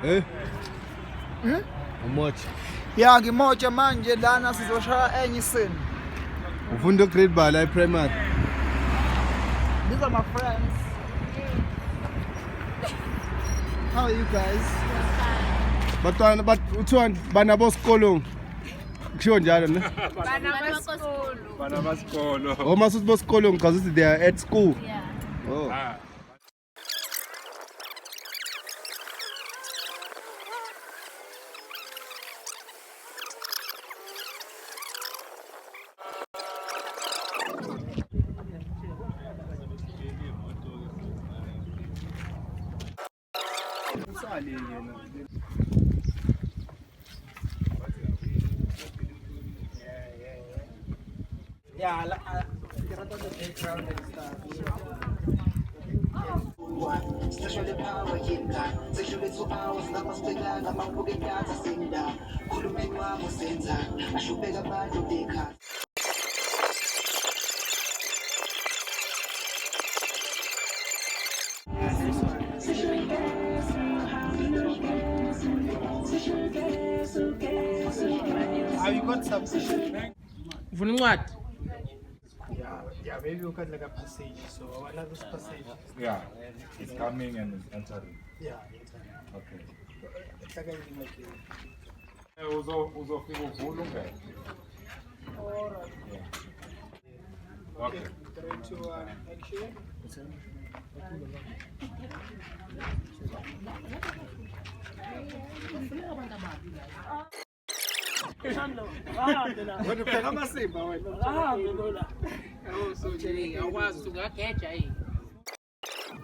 Eh? Umoja. Ya ngimoja manje lana sizoshaya enye isini. Ufunda grade bala primary. These are my friends. How are you guys? Batwana but uthoni bana bosikolo. Kusho njalo ne? Bana basikolo. Oh masuthi bosikolo because they are at school. Yeah. Oh. Yeah, get out of the background and stuff. Sexually power yinda sexually 2 hours ngamasibekanga mawubuke ngatha sinda khulumeni wami usenza ashubeka abantu dekha Have you got something? Ufuna incwadi? Yeah, maybe we got like a passage. So I love this passage. Yeah, it's coming and it's entering. Yeah. Okay. It's like anything like it. Uzofika uvule ungene. Alright. Okay. 3, 2, 1, action. Wena phela amasimba wena. Awukwazi ungageja yini?